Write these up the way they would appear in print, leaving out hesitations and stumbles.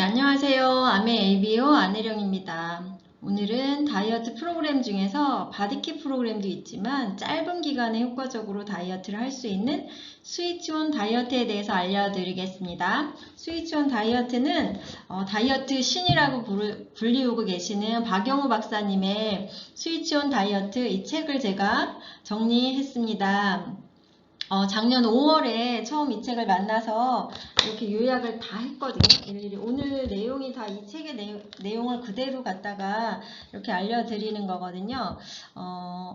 안녕하세요. 아메 ABO 안혜령입니다. 오늘은 다이어트 프로그램 중에서 바디킷 프로그램도 있지만 짧은 기간에 효과적으로 다이어트를 할 수 있는 스위치온 다이어트에 대해서 알려드리겠습니다. 스위치온 다이어트는 다이어트 신이라고 불리우고 계시는 박영우 박사님의 스위치온 다이어트 이 책을 제가 정리했습니다. 작년 5월에 처음 이 책을 만나서 이렇게 요약을 다 했거든요. 일일이 오늘 내용이 다 이 책의 내용을 그대로 갖다가 이렇게 알려드리는 거거든요.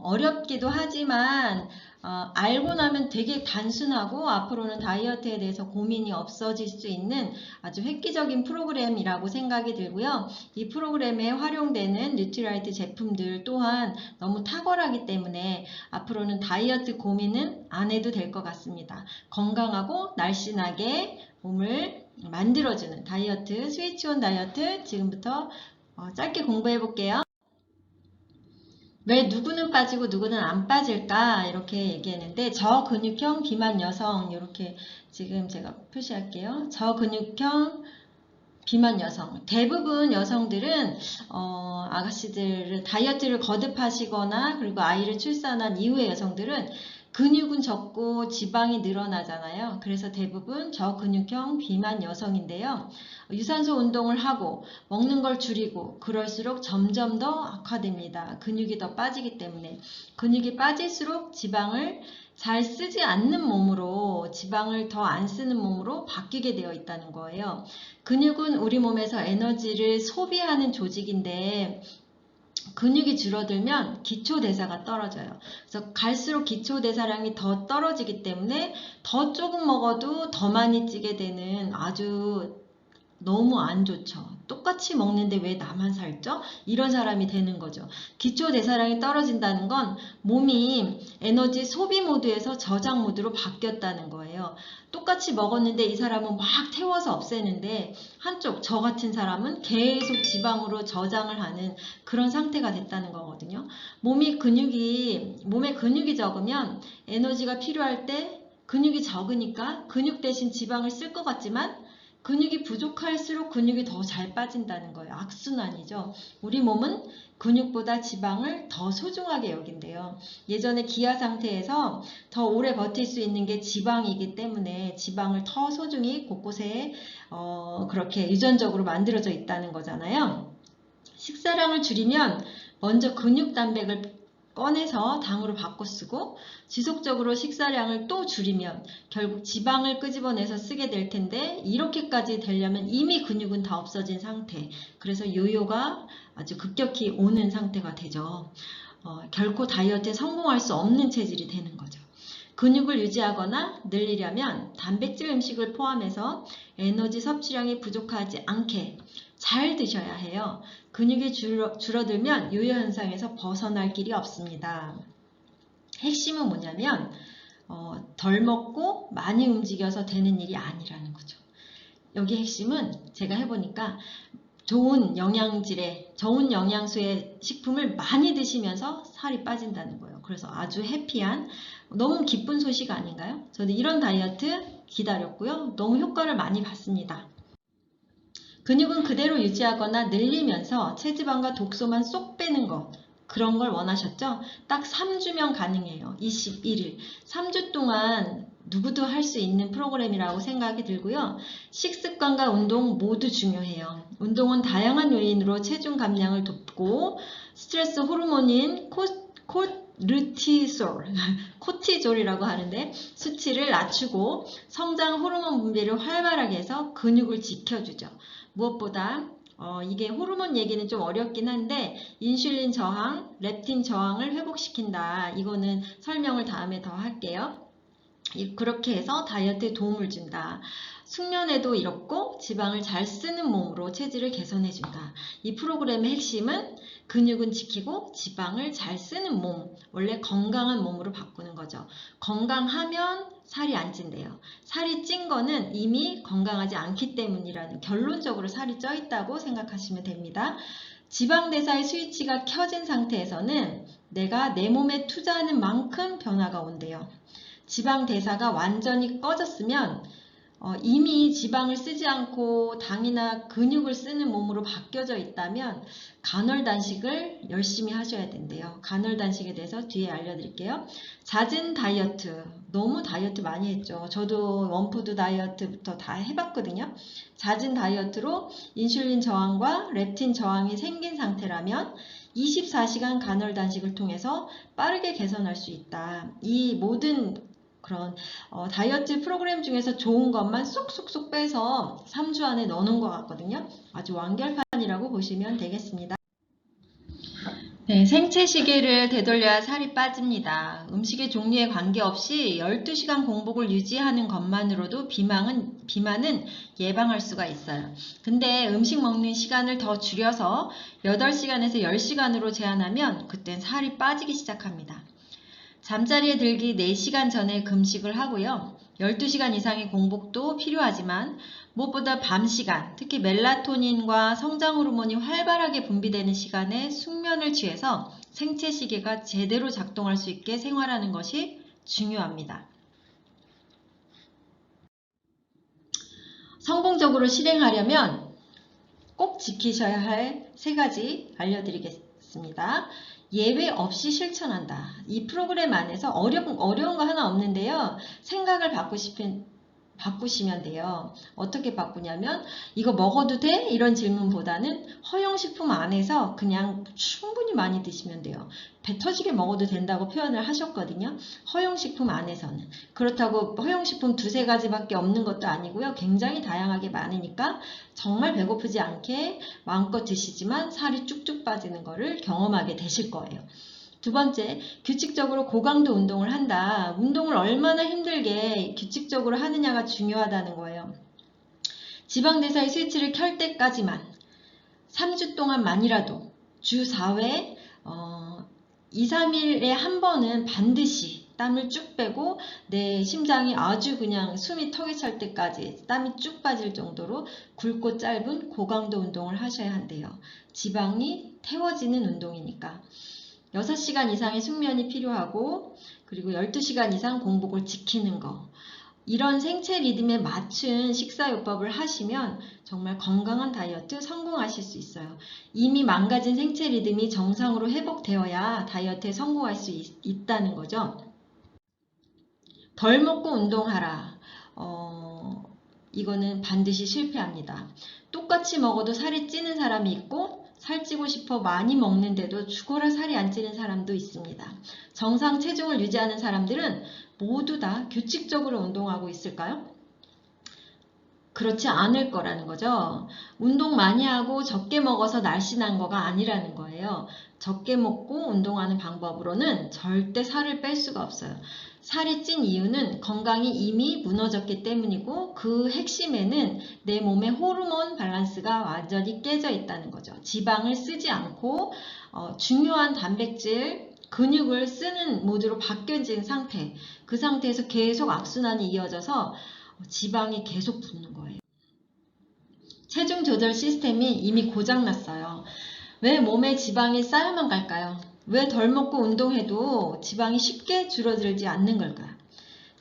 어렵기도 하지만 알고 나면 되게 단순하고 앞으로는 다이어트에 대해서 고민이 없어질 수 있는 아주 획기적인 프로그램이라고 생각이 들고요. 이 프로그램에 활용되는 뉴트리라이트 제품들 또한 너무 탁월하기 때문에 앞으로는 다이어트 고민은 안 해도 될 것 같습니다. 건강하고 날씬하게 몸을 만들어주는 다이어트, 스위치온 다이어트 지금부터 짧게 공부해 볼게요. 왜 누구는 빠지고 누구는 안 빠질까 이렇게 얘기했는데 저근육형 비만 여성 이렇게 지금 제가 표시할게요. 저근육형 비만 여성 대부분 여성들은 아가씨들은 다이어트를 거듭하시거나 그리고 아이를 출산한 이후의 여성들은 근육은 적고 지방이 늘어나잖아요. 그래서 대부분 저근육형 비만 여성인데요. 유산소 운동을 하고 먹는 걸 줄이고 그럴수록 점점 더 악화됩니다. 근육이 더 빠지기 때문에 근육이 빠질수록 지방을 잘 쓰지 않는 몸으로 지방을 더 안 쓰는 몸으로 바뀌게 되어 있다는 거예요. 근육은 우리 몸에서 에너지를 소비하는 조직인데 근육이 줄어들면 기초대사가 떨어져요. 그래서 갈수록 기초대사량이 더 떨어지기 때문에 더 조금 먹어도 더 많이 찌게 되는 아주 너무 안 좋죠. 똑같이 먹는데 왜 나만 살쪄? 이런 사람이 되는 거죠. 기초대사량이 떨어진다는 건 몸이 에너지 소비 모드에서 저장 모드로 바뀌었다는 거예요. 똑같이 먹었는데 이 사람은 막 태워서 없애는데 한쪽 저 같은 사람은 계속 지방으로 저장을 하는 그런 상태가 됐다는 거거든요. 몸에 근육이 적으면 에너지가 필요할 때 근육이 적으니까 근육 대신 지방을 쓸 것 같지만 근육이 부족할수록 근육이 더 잘 빠진다는 거예요. 악순환이죠. 우리 몸은 근육보다 지방을 더 소중하게 여긴대요. 예전에 기아 상태에서 더 오래 버틸 수 있는 게 지방이기 때문에 지방을 더 소중히 곳곳에 그렇게 유전적으로 만들어져 있다는 거잖아요. 식사량을 줄이면 먼저 근육 단백을 꺼내서 당으로 바꿔 쓰고 지속적으로 식사량을 또 줄이면 결국 지방을 끄집어내서 쓰게 될 텐데 이렇게까지 되려면 이미 근육은 다 없어진 상태. 그래서 요요가 아주 급격히 오는 상태가 되죠. 결코 다이어트에 성공할 수 없는 체질이 되는 거죠. 근육을 유지하거나 늘리려면 단백질 음식을 포함해서 에너지 섭취량이 부족하지 않게 잘 드셔야 해요. 근육이 줄어들면 요요 현상에서 벗어날 길이 없습니다. 핵심은 뭐냐면 덜 먹고 많이 움직여서 되는 일이 아니라는 거죠. 여기 핵심은 제가 해보니까 좋은 영양수의 식품을 많이 드시면서 살이 빠진다는 거예요. 그래서 아주 해피한 너무 기쁜 소식 아닌가요? 저는 이런 다이어트 기다렸고요. 너무 효과를 많이 봤습니다. 근육은 그대로 유지하거나 늘리면서 체지방과 독소만 쏙 빼는 것 그런 걸 원하셨죠? 딱 3주면 가능해요. 21일. 3주 동안 누구도 할 수 있는 프로그램이라고 생각이 들고요. 식습관과 운동 모두 중요해요. 운동은 다양한 요인으로 체중 감량을 돕고 스트레스 호르몬인 코티졸이라고 하는데 수치를 낮추고 성장 호르몬 분비를 활발하게 해서 근육을 지켜주죠. 무엇보다 이게 호르몬 얘기는 좀 어렵긴 한데 인슐린 저항, 렙틴 저항을 회복시킨다. 이거는 설명을 다음에 더 할게요. 그렇게 해서 다이어트에 도움을 준다. 숙면에도 이롭고 지방을 잘 쓰는 몸으로 체질을 개선해준다. 이 프로그램의 핵심은 근육은 지키고 지방을 잘 쓰는 몸, 원래 건강한 몸으로 바꾸는 거죠. 건강하면 살이 안 찐대요. 살이 찐 거는 이미 건강하지 않기 때문이라는 결론적으로 살이 쪄 있다고 생각하시면 됩니다. 지방대사의 스위치가 켜진 상태에서는 내가 내 몸에 투자하는 만큼 변화가 온대요. 지방대사가 완전히 꺼졌으면 이미 지방을 쓰지 않고 당이나 근육을 쓰는 몸으로 바뀌어져 있다면 간헐 단식을 열심히 하셔야 된대요. 간헐 단식에 대해서 뒤에 알려드릴게요. 잦은 다이어트, 너무 다이어트 많이 했죠. 저도 원푸드 다이어트부터 다 해봤거든요. 잦은 다이어트로 인슐린 저항과 렙틴 저항이 생긴 상태라면 24시간 간헐 단식을 통해서 빠르게 개선할 수 있다. 이 모든 그런 다이어트 프로그램 중에서 좋은 것만 쏙쏙쏙 빼서 3주 안에 넣어놓은 것 같거든요. 아주 완결판이라고 보시면 되겠습니다. 네, 생체 시계를 되돌려야 살이 빠집니다. 음식의 종류에 관계없이 12시간 공복을 유지하는 것만으로도 비만은 예방할 수가 있어요. 근데 음식 먹는 시간을 더 줄여서 8시간에서 10시간으로 제한하면 그땐 살이 빠지기 시작합니다. 잠자리에 들기 4시간 전에 금식을 하고요. 12시간 이상의 공복도 필요하지만 무엇보다 밤 시간, 특히 멜라토닌과 성장 호르몬이 활발하게 분비되는 시간에 숙면을 취해서 생체 시계가 제대로 작동할 수 있게 생활하는 것이 중요합니다. 성공적으로 실행하려면 꼭 지키셔야 할 3가지 알려드리겠습니다. 예외 없이 실천한다. 이 프로그램 안에서 어려운 거 하나 없는데요. 생각을 바꾸시면 돼요. 어떻게 바꾸냐면 이거 먹어도 돼? 이런 질문보다는 허용식품 안에서 그냥 충분히 많이 드시면 돼요. 배 터지게 먹어도 된다고 표현을 하셨거든요. 허용식품 안에서는. 그렇다고 허용식품 2-3가지밖에 없는 것도 아니고요. 굉장히 다양하게 많으니까 정말 배고프지 않게 마음껏 드시지만 살이 쭉쭉 빠지는 거를 경험하게 되실 거예요. 2번째, 규칙적으로 고강도 운동을 한다. 운동을 얼마나 힘들게 규칙적으로 하느냐가 중요하다는 거예요. 지방대사의 스위치를 켤 때까지만 3주 동안만이라도 주 4회 2-3일에 한 번은 반드시 땀을 쭉 빼고 내 심장이 아주 그냥 숨이 턱에 찰 때까지 땀이 쭉 빠질 정도로 굵고 짧은 고강도 운동을 하셔야 한대요. 지방이 태워지는 운동이니까. 6시간 이상의 숙면이 필요하고 그리고 12시간 이상 공복을 지키는 거. 이런 생체 리듬에 맞춘 식사요법을 하시면 정말 건강한 다이어트 성공하실 수 있어요. 이미 망가진 생체 리듬이 정상으로 회복되어야 다이어트에 성공할 수 있다는 거죠. 덜 먹고 운동하라. 이거는 반드시 실패합니다. 똑같이 먹어도 살이 찌는 사람이 있고 살찌고 싶어 많이 먹는데도 죽어라 살이 안 찌는 사람도 있습니다. 정상 체중을 유지하는 사람들은 모두 다 규칙적으로 운동하고 있을까요? 그렇지 않을 거라는 거죠. 운동 많이 하고 적게 먹어서 날씬한 거가 아니라는 거예요. 적게 먹고 운동하는 방법으로는 절대 살을 뺄 수가 없어요. 살이 찐 이유는 건강이 이미 무너졌기 때문이고 그 핵심에는 내 몸의 호르몬 밸런스가 완전히 깨져 있다는 거죠. 지방을 쓰지 않고 중요한 단백질, 근육을 쓰는 모드로 바뀌어진 상태, 그 상태에서 계속 악순환이 이어져서 지방이 계속 붙는 거예요. 체중 조절 시스템이 이미 고장났어요. 왜 몸에 지방이 쌓여만 갈까요? 왜 덜 먹고 운동해도 지방이 쉽게 줄어들지 않는 걸까요?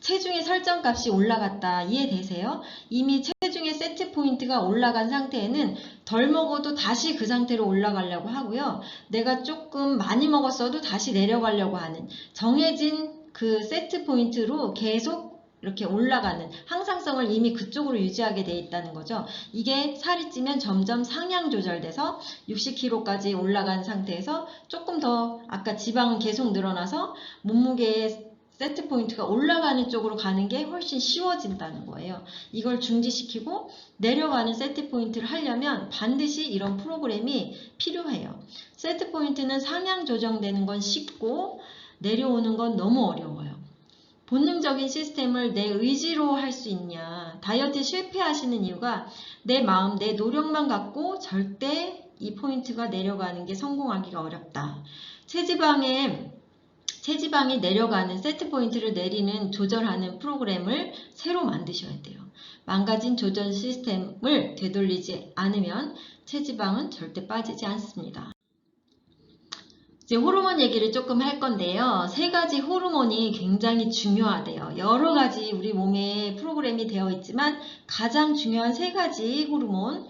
체중의 설정값이 올라갔다. 이해되세요? 이미 체중의 세트 포인트가 올라간 상태에는 덜 먹어도 다시 그 상태로 올라가려고 하고요. 내가 조금 많이 먹었어도 다시 내려가려고 하는 정해진 그 세트 포인트로 계속 이렇게 올라가는 항상성을 이미 그쪽으로 유지하게 돼 있다는 거죠. 이게 살이 찌면 점점 상향 조절돼서 60kg까지 올라간 상태에서 조금 더 아까 지방은 계속 늘어나서 몸무게의 세트 포인트가 올라가는 쪽으로 가는 게 훨씬 쉬워진다는 거예요. 이걸 중지시키고 내려가는 세트 포인트를 하려면 반드시 이런 프로그램이 필요해요. 세트 포인트는 상향 조정되는 건 쉽고 내려오는 건 너무 어려워요. 본능적인 시스템을 내 의지로 할 수 있냐. 다이어트 실패하시는 이유가 내 마음, 내 노력만 갖고 절대 이 포인트가 내려가는 게 성공하기가 어렵다. 체지방이 내려가는 세트 포인트를 내리는 조절하는 프로그램을 새로 만드셔야 돼요. 망가진 조절 시스템을 되돌리지 않으면 체지방은 절대 빠지지 않습니다. 이제 호르몬 얘기를 조금 할 건데요. 세 가지 호르몬이 굉장히 중요하대요. 여러 가지 우리 몸에 프로그램이 되어 있지만 가장 중요한 세 가지 호르몬,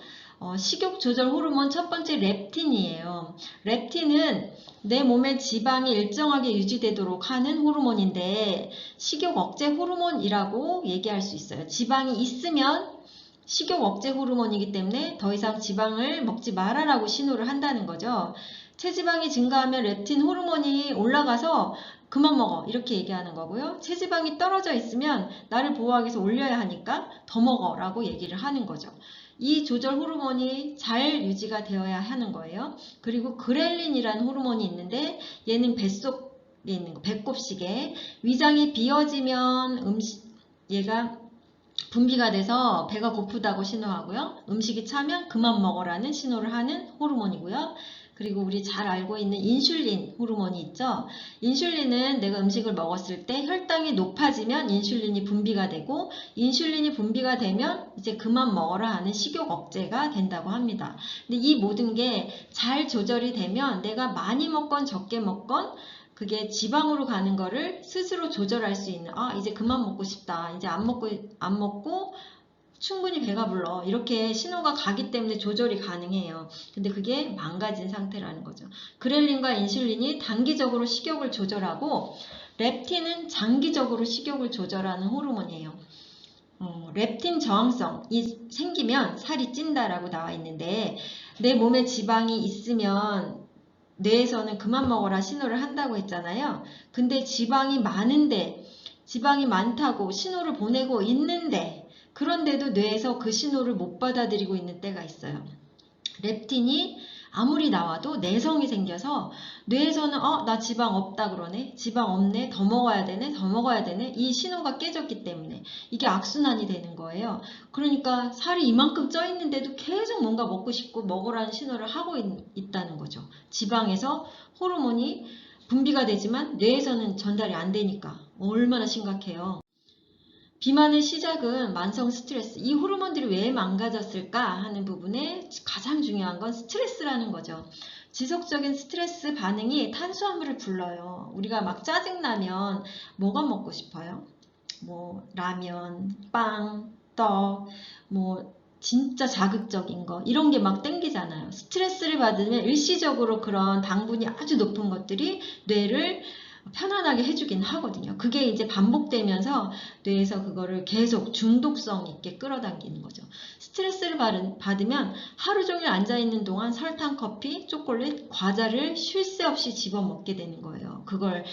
식욕 조절 호르몬 첫 번째 렙틴이에요. 렙틴은 내 몸에 지방이 일정하게 유지되도록 하는 호르몬인데 식욕 억제 호르몬이라고 얘기할 수 있어요. 지방이 있으면 식욕 억제 호르몬이기 때문에 더 이상 지방을 먹지 말아라고 신호를 한다는 거죠. 체지방이 증가하면 렙틴 호르몬이 올라가서 그만 먹어 이렇게 얘기하는 거고요. 체지방이 떨어져 있으면 나를 보호하기 위해서 올려야 하니까 더 먹어 라고 얘기를 하는 거죠. 이 조절 호르몬이 잘 유지가 되어야 하는 거예요. 그리고 그렐린이라는 호르몬이 있는데 얘는 뱃속에 있는 거, 배꼽시계. 위장이 비어지면 얘가 분비가 돼서 배가 고프다고 신호하고요. 음식이 차면 그만 먹어라는 신호를 하는 호르몬이고요. 그리고 우리 잘 알고 있는 인슐린 호르몬이 있죠. 인슐린은 내가 음식을 먹었을 때 혈당이 높아지면 인슐린이 분비가 되고 인슐린이 분비가 되면 이제 그만 먹어라 하는 식욕 억제가 된다고 합니다. 근데 이 모든 게 잘 조절이 되면 내가 많이 먹건 적게 먹건 그게 지방으로 가는 거를 스스로 조절할 수 있는, 이제 그만 먹고 싶다. 이제 안 먹고 충분히 배가 불러. 이렇게 신호가 가기 때문에 조절이 가능해요. 근데 그게 망가진 상태라는 거죠. 그렐린과 인슐린이 단기적으로 식욕을 조절하고 렙틴은 장기적으로 식욕을 조절하는 호르몬이에요. 렙틴 저항성이 생기면 살이 찐다라고 나와 있는데 내 몸에 지방이 있으면 뇌에서는 그만 먹어라 신호를 한다고 했잖아요. 근데 지방이 많다고 신호를 보내고 있는데 그런데도 뇌에서 그 신호를 못 받아들이고 있는 때가 있어요. 렙틴이 아무리 나와도 내성이 생겨서 뇌에서는 나 지방 없다 그러네. 지방 없네. 더 먹어야 되네. 이 신호가 깨졌기 때문에 이게 악순환이 되는 거예요. 그러니까 살이 이만큼 쪄 있는데도 계속 뭔가 먹고 싶고 먹으라는 신호를 하고 있다는 거죠. 지방에서 호르몬이 분비가 되지만 뇌에서는 전달이 안 되니까 얼마나 심각해요. 비만의 시작은 만성 스트레스. 이 호르몬들이 왜 망가졌을까 하는 부분에 가장 중요한 건 스트레스라는 거죠. 지속적인 스트레스 반응이 탄수화물을 불러요. 우리가 막 짜증나면 뭐가 먹고 싶어요? 뭐 라면, 빵, 떡, 뭐 진짜 자극적인 거 이런 게 막 땡기잖아요. 스트레스를 받으면 일시적으로 그런 당분이 아주 높은 것들이 뇌를 편안하게 해주긴 하거든요. 그게 이제 반복되면서 뇌에서 그거를 계속 중독성 있게 끌어당기는 거죠. 스트레스를 받으면 하루 종일 앉아있는 동안 설탕, 커피, 초콜릿, 과자를 쉴 새 없이 집어먹게 되는 거예요. 그걸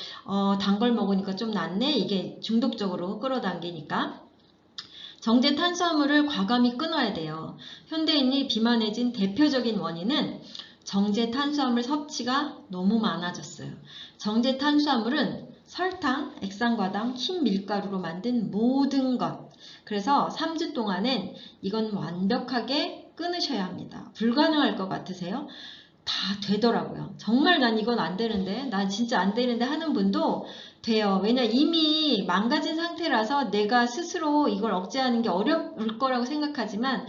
단 걸 먹으니까 좀 낫네? 이게 중독적으로 끌어당기니까. 정제 탄수화물을 과감히 끊어야 돼요. 현대인이 비만해진 대표적인 원인은 정제 탄수화물 섭취가 너무 많아졌어요. 정제 탄수화물은 설탕, 액상과당, 흰 밀가루로 만든 모든 것. 그래서 3주 동안은 이건 완벽하게 끊으셔야 합니다. 불가능할 것 같으세요? 다 되더라고요. 정말 난 이건 안 되는데, 난 진짜 안 되는데 하는 분도 돼요. 왜냐 이미 망가진 상태라서 내가 스스로 이걸 억제하는 게 어려울 거라고 생각하지만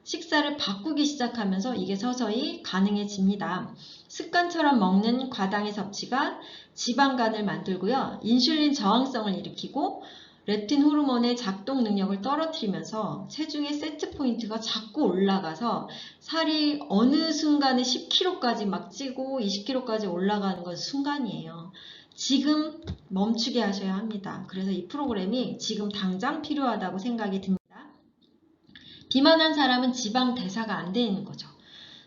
식사를 바꾸기 시작하면서 이게 서서히 가능해집니다. 습관처럼 먹는 과당의 섭취가 지방간을 만들고요. 인슐린 저항성을 일으키고 렙틴 호르몬의 작동 능력을 떨어뜨리면서 체중의 세트 포인트가 자꾸 올라가서 살이 어느 순간에 10kg까지 막 찌고 20kg까지 올라가는 건 순간이에요. 지금 멈추게 하셔야 합니다. 그래서 이 프로그램이 지금 당장 필요하다고 생각이 듭니다. 비만한 사람은 지방 대사가 안 되는 거죠.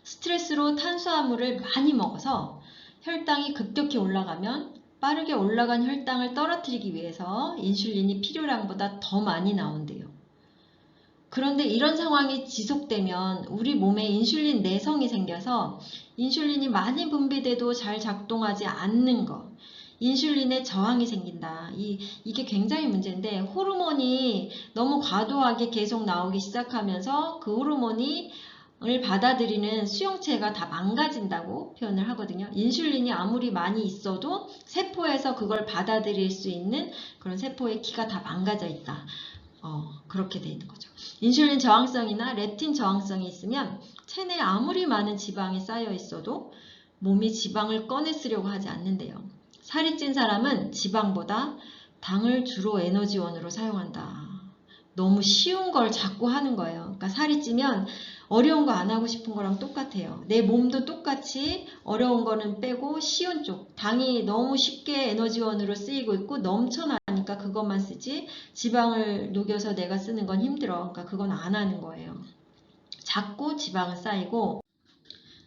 스트레스로 탄수화물을 많이 먹어서 혈당이 급격히 올라가면 빠르게 올라간 혈당을 떨어뜨리기 위해서 인슐린이 필요량보다 더 많이 나온대요. 그런데 이런 상황이 지속되면 우리 몸에 인슐린 내성이 생겨서 인슐린이 많이 분비돼도 잘 작동하지 않는 거, 인슐린의 저항이 생긴다. 이게 굉장히 문제인데 호르몬이 너무 과도하게 계속 나오기 시작하면서 그 호르몬이 을 받아들이는 수용체가 다 망가진다고 표현을 하거든요. 인슐린이 아무리 많이 있어도 세포에서 그걸 받아들일 수 있는 그런 세포의 키가 다 망가져 있다. 그렇게 돼 있는 거죠. 인슐린 저항성이나 렙틴 저항성이 있으면 체내에 아무리 많은 지방이 쌓여 있어도 몸이 지방을 꺼내 쓰려고 하지 않는데요. 살이 찐 사람은 지방보다 당을 주로 에너지원으로 사용한다. 너무 쉬운 걸 자꾸 하는 거예요. 그러니까 살이 찌면 어려운 거 안 하고 싶은 거랑 똑같아요. 내 몸도 똑같이 어려운 거는 빼고 쉬운 쪽, 당이 너무 쉽게 에너지원으로 쓰이고 있고 넘쳐나니까 그것만 쓰지 지방을 녹여서 내가 쓰는 건 힘들어. 그러니까 그건 안 하는 거예요. 자꾸 지방은 쌓이고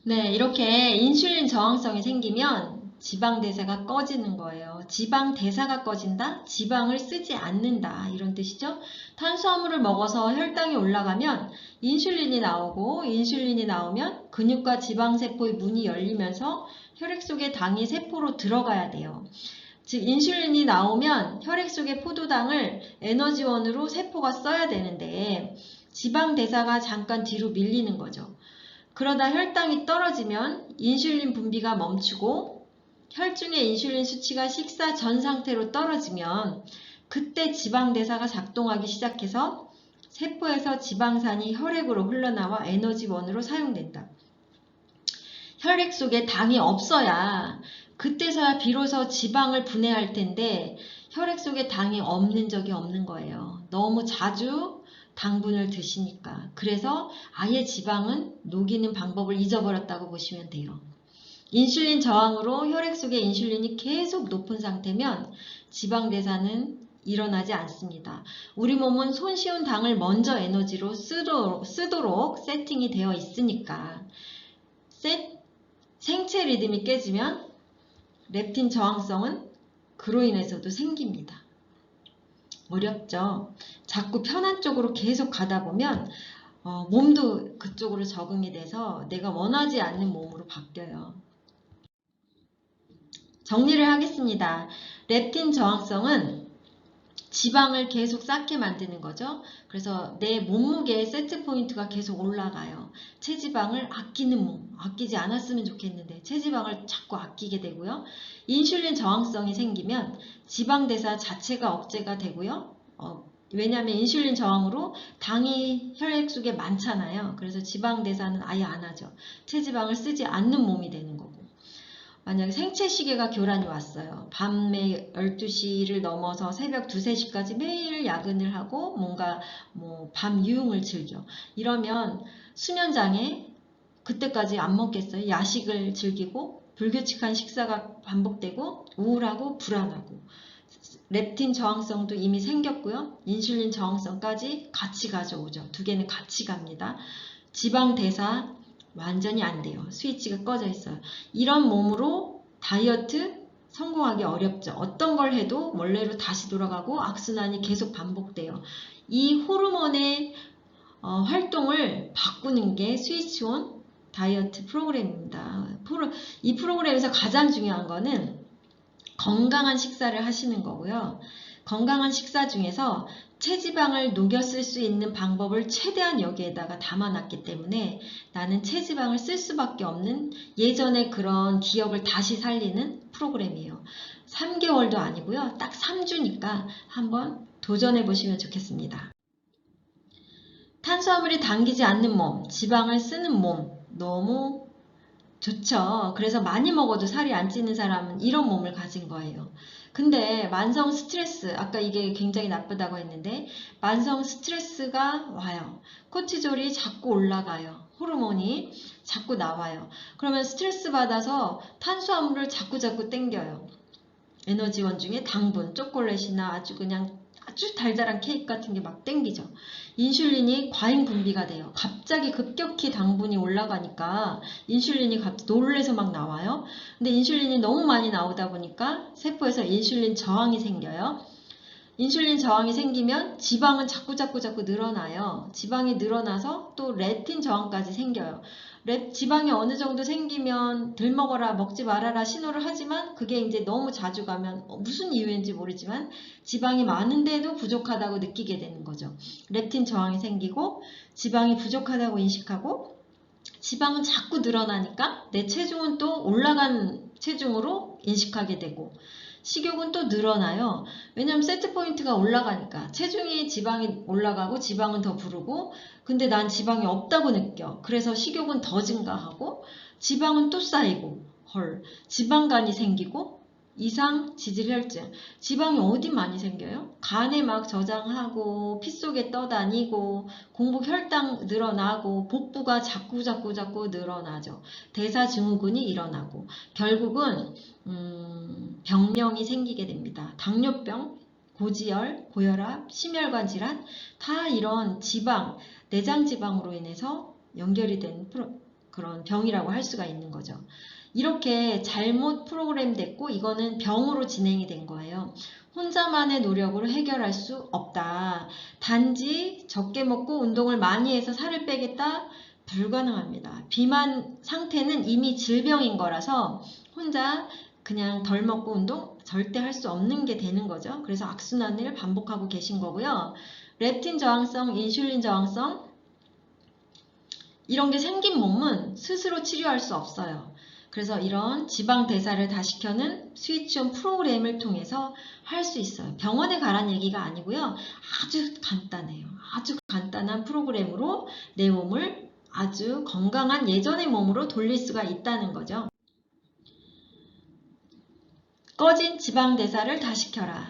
네, 이렇게 인슐린 저항성이 생기면 지방 대사가 꺼지는 거예요. 지방 대사가 꺼진다? 지방을 쓰지 않는다. 이런 뜻이죠. 탄수화물을 먹어서 혈당이 올라가면 인슐린이 나오고 인슐린이 나오면 근육과 지방세포의 문이 열리면서 혈액 속에 당이 세포로 들어가야 돼요. 즉 인슐린이 나오면 혈액 속의 포도당을 에너지원으로 세포가 써야 되는데 지방 대사가 잠깐 뒤로 밀리는 거죠. 그러다 혈당이 떨어지면 인슐린 분비가 멈추고 혈중의 인슐린 수치가 식사 전 상태로 떨어지면 그때 지방대사가 작동하기 시작해서 세포에서 지방산이 혈액으로 흘러나와 에너지원으로 사용된다. 혈액 속에 당이 없어야 그때서야 비로소 지방을 분해할 텐데 혈액 속에 당이 없는 적이 없는 거예요. 너무 자주 당분을 드시니까. 그래서 아예 지방은 녹이는 방법을 잊어버렸다고 보시면 돼요. 인슐린 저항으로 혈액 속에 인슐린이 계속 높은 상태면 지방 대사는 일어나지 않습니다. 우리 몸은 손쉬운 당을 먼저 에너지로 쓰도록 세팅이 되어 있으니까 생체 리듬이 깨지면 렙틴 저항성은 그로 인해서도 생깁니다. 어렵죠? 자꾸 편한 쪽으로 계속 가다 보면 몸도 그쪽으로 적응이 돼서 내가 원하지 않는 몸으로 바뀌어요. 정리를 하겠습니다. 렙틴 저항성은 지방을 계속 쌓게 만드는 거죠. 그래서 내 몸무게의 세트 포인트가 계속 올라가요. 체지방을 아끼는 몸, 아끼지 않았으면 좋겠는데 체지방을 자꾸 아끼게 되고요. 인슐린 저항성이 생기면 지방 대사 자체가 억제가 되고요. 왜냐하면 인슐린 저항으로 당이 혈액 속에 많잖아요. 그래서 지방 대사는 아예 안 하죠. 체지방을 쓰지 않는 몸이 되는 거고. 만약에 생체시계가 교란이 왔어요. 밤에 12시를 넘어서 새벽 2, 3시까지 매일 야근을 하고 뭔가 밤 유흥을 즐겨. 이러면 수면장애 그때까지 안 먹겠어요. 야식을 즐기고 불규칙한 식사가 반복되고 우울하고 불안하고 렙틴 저항성도 이미 생겼고요. 인슐린 저항성까지 같이 가져오죠. 두 개는 같이 갑니다. 지방 대사 완전히 안 돼요. 스위치가 꺼져 있어요. 이런 몸으로 다이어트 성공하기 어렵죠. 어떤 걸 해도 원래로 다시 돌아가고 악순환이 계속 반복돼요. 이 호르몬의 활동을 바꾸는 게 스위치온 다이어트 프로그램입니다. 이 프로그램에서 가장 중요한 거는 건강한 식사를 하시는 거고요. 건강한 식사 중에서 체지방을 녹여 쓸 수 있는 방법을 최대한 여기에다가 담아놨기 때문에 나는 체지방을 쓸 수밖에 없는 예전의 그런 기억을 다시 살리는 프로그램이에요. 3개월도 아니고요. 딱 3주니까 한번 도전해 보시면 좋겠습니다. 탄수화물이 당기지 않는 몸, 지방을 쓰는 몸 너무 좋죠. 그래서 많이 먹어도 살이 안 찌는 사람은 이런 몸을 가진 거예요. 근데 만성 스트레스, 아까 이게 굉장히 나쁘다고 했는데 만성 스트레스가 와요. 코티졸이 자꾸 올라가요. 호르몬이 자꾸 나와요. 그러면 스트레스 받아서 탄수화물을 자꾸 땡겨요. 에너지원 중에 당분, 초콜릿이나 아주 달달한 케이크 같은 게 막 땡기죠. 인슐린이 과잉 분비가 돼요. 갑자기 급격히 당분이 올라가니까 인슐린이 놀래서 막 나와요. 근데 인슐린이 너무 많이 나오다 보니까 세포에서 인슐린 저항이 생겨요. 인슐린 저항이 생기면 지방은 자꾸 늘어나요. 지방이 늘어나서 또 렙틴 저항까지 생겨요. 지방이 어느 정도 생기면 덜 먹어라, 먹지 말아라 신호를 하지만 그게 이제 너무 자주 가면 무슨 이유인지 모르지만 지방이 많은데도 부족하다고 느끼게 되는 거죠. 렙틴 저항이 생기고 지방이 부족하다고 인식하고 지방은 자꾸 늘어나니까 내 체중은 또 올라간 체중으로 인식하게 되고 식욕은 또 늘어나요. 왜냐면 세트 포인트가 올라가니까 체중이 지방이 올라가고 지방은 더 부르고 근데 난 지방이 없다고 느껴. 그래서 식욕은 더 증가하고 지방은 또 쌓이고 헐, 지방간이 생기고 이상 지질혈증. 지방이 어디 많이 생겨요? 간에 막 저장하고 피 속에 떠다니고 공복 혈당 늘어나고 복부가 자꾸 늘어나죠. 대사증후군이 일어나고 결국은 병명이 생기게 됩니다. 당뇨병, 고지혈, 고혈압, 심혈관 질환 다 이런 지방, 내장 지방으로 인해서 연결이 된 그런 병이라고 할 수가 있는 거죠. 이렇게 잘못 프로그램 됐고 이거는 병으로 진행이 된 거예요. 혼자만의 노력으로 해결할 수 없다. 단지 적게 먹고 운동을 많이 해서 살을 빼겠다? 불가능합니다. 비만 상태는 이미 질병인 거라서 혼자 그냥 덜 먹고 운동 절대 할 수 없는 게 되는 거죠. 그래서 악순환을 반복하고 계신 거고요. 렙틴 저항성, 인슐린 저항성 이런 게 생긴 몸은 스스로 치료할 수 없어요. 그래서 이런 지방 대사를 다시켜는 스위치온 프로그램을 통해서 할 수 있어요. 병원에 가란 얘기가 아니고요. 아주 간단해요. 아주 간단한 프로그램으로 내 몸을 아주 건강한 예전의 몸으로 돌릴 수가 있다는 거죠. 꺼진 지방 대사를 다시켜라.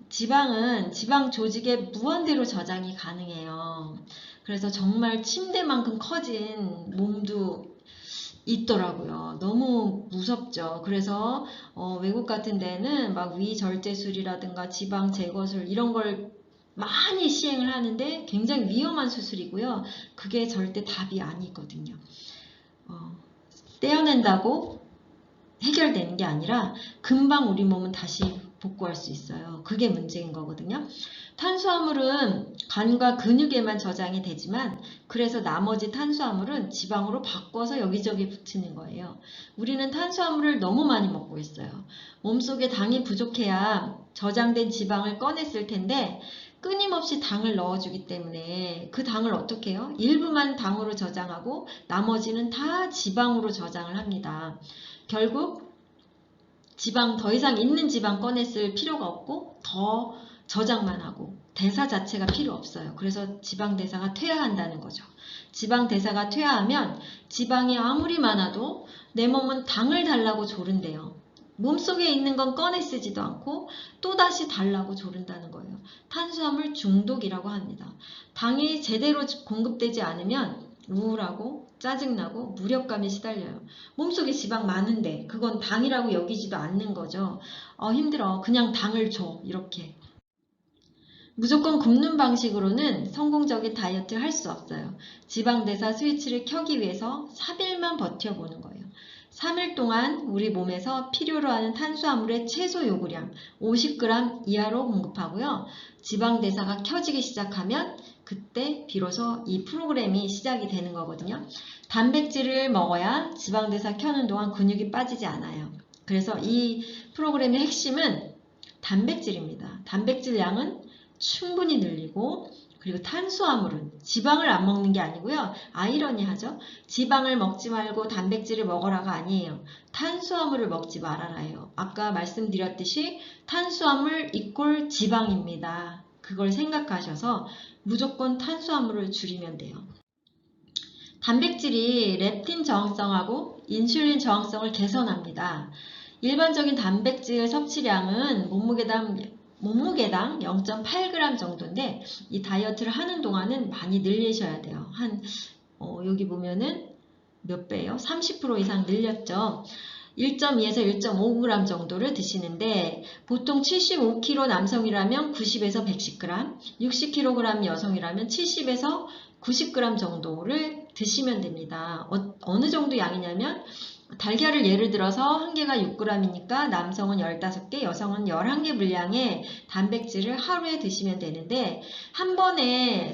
지방은 지방 조직에 무한대로 저장이 가능해요. 그래서 정말 침대만큼 커진 몸도 있더라고요. 너무 무섭죠. 그래서 외국 같은 데는 막 위절제술이라든가 지방 제거술 이런 걸 많이 시행을 하는데 굉장히 위험한 수술이고요. 그게 절대 답이 아니거든요. 떼어낸다고 해결되는 게 아니라 금방 우리 몸은 다시 복구할 수 있어요. 그게 문제인 거거든요. 탄수화물은 간과 근육에만 저장이 되지만 그래서 나머지 탄수화물은 지방으로 바꿔서 여기저기 붙이는 거예요. 우리는 탄수화물을 너무 많이 먹고 있어요. 몸속에 당이 부족해야 저장된 지방을 꺼냈을 텐데 끊임없이 당을 넣어주기 때문에 그 당을 어떻게 해요? 일부만 당으로 저장하고 나머지는 다 지방으로 저장을 합니다. 결국 지방 더 이상 있는 지방 꺼냈을 필요가 없고 더 저장만 하고 대사 자체가 필요 없어요. 그래서 지방 대사가 퇴화한다는 거죠. 지방 대사가 퇴화하면 지방이 아무리 많아도 내 몸은 당을 달라고 조른대요. 몸속에 있는 건 꺼내 쓰지도 않고 또다시 달라고 조른다는 거예요. 탄수화물 중독이라고 합니다. 당이 제대로 공급되지 않으면 우울하고 짜증나고 무력감에 시달려요. 몸속에 지방 많은데 그건 당이라고 여기지도 않는 거죠. 힘들어. 그냥 당을 줘. 이렇게. 무조건 굶는 방식으로는 성공적인 다이어트를 할 수 없어요. 지방대사 스위치를 켜기 위해서 3일만 버텨보는 거예요. 3일 동안 우리 몸에서 필요로 하는 탄수화물의 최소 요구량 50g 이하로 공급하고요. 지방대사가 켜지기 시작하면 그때 비로소 이 프로그램이 시작이 되는 거거든요. 단백질을 먹어야 지방대사 켜는 동안 근육이 빠지지 않아요. 그래서 이 프로그램의 핵심은 단백질입니다. 단백질 양은 충분히 늘리고 그리고 탄수화물은 지방을 안 먹는 게 아니고요. 아이러니하죠. 지방을 먹지 말고 단백질을 먹어라가 아니에요. 탄수화물을 먹지 말아라예요. 아까 말씀드렸듯이 탄수화물 이꼴 지방입니다. 그걸 생각하셔서 무조건 탄수화물을 줄이면 돼요. 단백질이 렙틴 저항성하고 인슐린 저항성을 개선합니다. 일반적인 단백질 섭취량은 몸무게당 0.8g 정도인데 이 다이어트를 하는 동안은 많이 늘리셔야 돼요. 여기 보면은 몇 배예요? 30% 이상 늘렸죠. 1.2에서 1.5g 정도를 드시는데 보통 75kg 남성이라면 90에서 110g, 60kg 여성이라면 70에서 90g 정도를 드시면 됩니다. 어느 정도 양이냐면 달걀을 예를 들어서 한 개가 6g이니까 남성은 15개, 여성은 11개 분량의 단백질을 하루에 드시면 되는데 한 번에